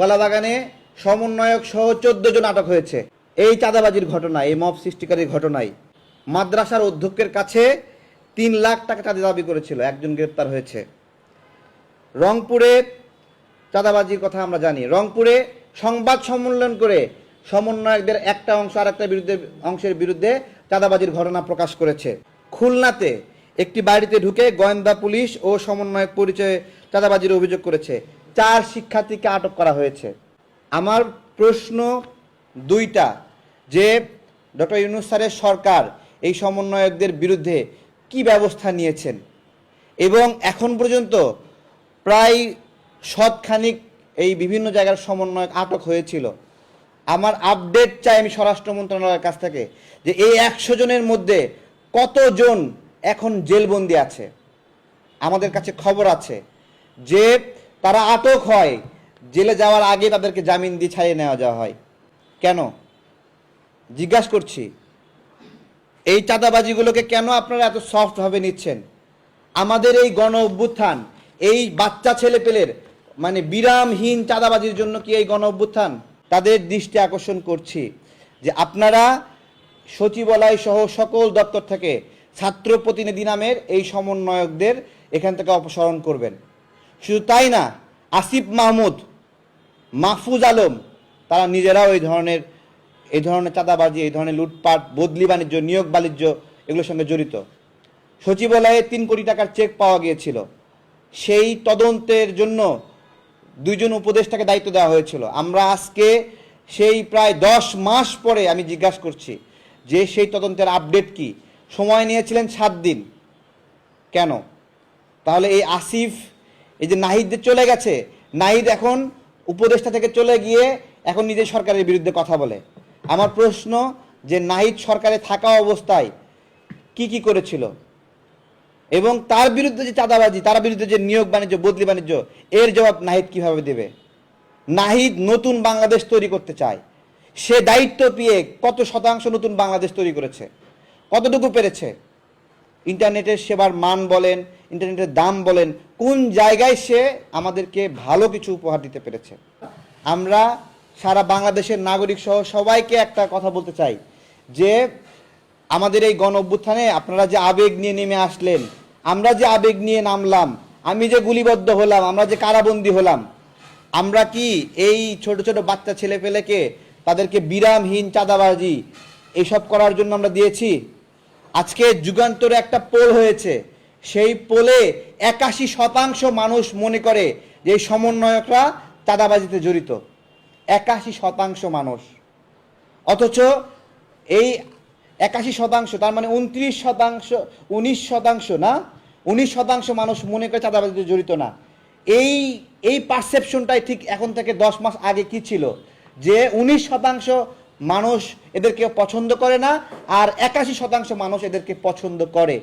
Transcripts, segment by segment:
কলাবাগানে সমন্বয়ক সহ 14 জন আটক হয়েছে এই চাঁদাবাজির ঘটনায়, এই মব সৃষ্টিকারীর ঘটনায়। মাদ্রাসার অধ্যক্ষের কাছে 3 লাখ টাকা চাঁদা দাবি করেছিল, একজন গ্রেপ্তার হয়েছে। রংপুরে চাঁদাবাজির কথা আমরা জানি। রংপুরে সংবাদ সম্মেলন করে সমন্বয়কদের একটা অংশ আর একটা অংশের বিরুদ্ধে চাঁদাবাজির ঘটনা প্রকাশ করেছে। খুলনাতে একটি বাড়িতে ঢুকে গোয়েন্দা পুলিশ ও সমন্বয়ক পরিচয়ে চাঁদাবাজির অভিযোগ করেছে। 4 শিক্ষার্থীকে আটক করা হয়েছে। আমার প্রশ্ন দুইটা, যে ডক্টর ইউনূস স্যারের সরকার এই সমন্বয়কদের বিরুদ্ধে কি ব্যবস্থা নিয়েছেন, এবং এখন পর্যন্ত প্রায় শতখানিক এই বিভিন্ন জায়গার সমন্বয়ক আটক হয়েছিল। আমার আপডেট চাই আমি স্বরাষ্ট্র মন্ত্রণালয়ের কাছ থেকে, যে এই 100 জনের মধ্যে কতজন এখন জেলবন্দি আছে। আমাদের কাছে খবর আছে যে তারা আটক হয়, জেলে যাওয়ার আগে তাদেরকে জামিন দিয়ে ছাড়িয়ে নেওয়া যাওয়া হয়। কেন জিজ্ঞাসা করছি, এই চাঁদাবাজিগুলোকে কেন আপনারা এত সফটভাবে নিচ্ছেন? আমাদের এই গণ অভ্যুত্থান, এই বাচ্চা ছেলেপেলের মানে বিরামহীন চাঁদাবাজির জন্য কি এই গণ অভ্যুত্থান? তাদের দৃষ্টি আকর্ষণ করছি যে আপনারা সচিবালয় সহ সকল দপ্তর থেকে ছাত্র প্রতিনিধি নামের এই সমন্বয়কদের এখান থেকে অপসারণ করবেন। শুধু তাই না, আসিফ মাহমুদ, মাহফুজ আলম, তারা নিজেরাও এই ধরনের চাঁদাবাজি, এই ধরনের লুটপাট, বদলি বাণিজ্য, নিয়োগ বাণিজ্য এগুলোর সঙ্গে জড়িত। সচিবালয়ে 3 কোটি টাকার চেক পাওয়া গিয়েছিল। সেই তদন্তের জন্য 2 জন উপদেষ্টাকে দায়িত্ব দেওয়া হয়েছিল। আমরা আজকে সেই প্রায় 10 মাস পরে আমি জিজ্ঞাসা করছি যে সেই তদন্তের আপডেট কি? সময় নিয়েছিলেন 7 দিন, কেন? তাহলে এই আসিফ, এই যে নাহিদদের চলে গেছে, নাহিদ এখন উপদেষ্টা থেকে চলে গিয়ে এখন নিজের সরকারের বিরুদ্ধে কথা বলে। আমার প্রশ্ন যে নাহিদ সরকারে থাকা অবস্থায় কি কি করেছিল, এবং তার বিরুদ্ধে যে চাঁদাবাজি, তার বিরুদ্ধে যে নিয়োগ বাণিজ্য, বদলি বাণিজ্য, এর জবাব নাহিদ কিভাবে দেবে? নাহিদ নতুন বাংলাদেশ তৈরি করতে চায়। সে দায়িত্ব পেয়ে কত শতাংশ নতুন বাংলাদেশ তৈরি করেছে? কতটুকু পেরেছে? ইন্টারনেটের সেবার মান বলেন, ইন্টারনেটের দাম বলেন, কোন জায়গায় সে আমাদেরকে ভালো কিছু উপহার দিতে পেরেছে? আমরা সারা বাংলাদেশের নাগরিক সহ সবাইকে একটা কথা বলতে চাই যে আমাদের এই গণ অভ্যুত্থানে আপনারা যে আবেগ নিয়ে নেমে আসলেন, আমরা যে আবেগ নিয়ে নামলাম, আমি যে গুলিবদ্ধ হলাম, আমরা যে কারাবন্দী হলাম, আমরা কি এই ছোট ছোট বাচ্চা ছেলেপেলেকে তাদেরকে বিরামহীন চাঁদাবাজি এইসব করার জন্য আমরা দিয়েছি? আজকে যুগান্তরে একটা পোল হয়েছে, সেই পোলে 81% মানুষ মনে করে যে এই সমন্বয়করা চাঁদাবাজিতে জড়িত। 81% মানুষ। অথচ এই 81%, তার মানে 19% না, 19% মানুষ মনে করে চাঁদাবাজিতে জড়িত না। এই পারসেপশনটাই ঠিক এখন থেকে 10 মাস আগে কি ছিল, যে 19% মানুষ এদেরকে পছন্দ করে না, আর 81% মানুষ এদেরকে পছন্দ করে।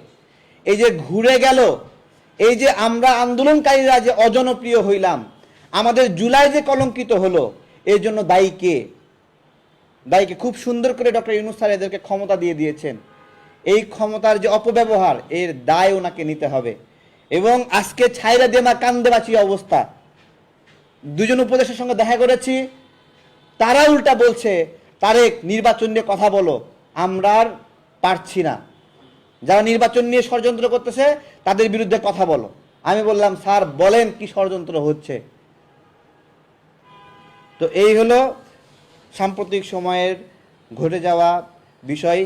এই যে ঘুরে গেল, এই যে আমরা আন্দোলনকারীরা যে অজনপ্রিয় হইলাম, আমাদের জুলাই যে কলঙ্কিত হলো, এর জন্য দায়ী কে? দায়ীকে খুব সুন্দর করে ডক্টর ইউনূস স্যার এদেরকে ক্ষমতা দিয়ে দিয়েছেন। এই ক্ষমতার যে অপব্যবহার, এর দায় ওনাকে নিতে হবে। এবং আজকে ছাইরা দেমা কান্দে বাঁচি অবস্থা। 2 জন উপদেষ্টার সঙ্গে দেখা করেছি, তারা উল্টা বলছে তারেক নির্বাচন নিয়ে কথা বলো, আমরা আর পারছি না। যারা নির্বাচন নিয়ে ষড়যন্ত্র করতেছে তাদের বিরুদ্ধে কথা বলো। আমি বললাম স্যার বলেন কি ষড়যন্ত্র হচ্ছে? তো এই হলো সাম্প্রতিক সময়ের ঘটে যাওয়া বিষয়।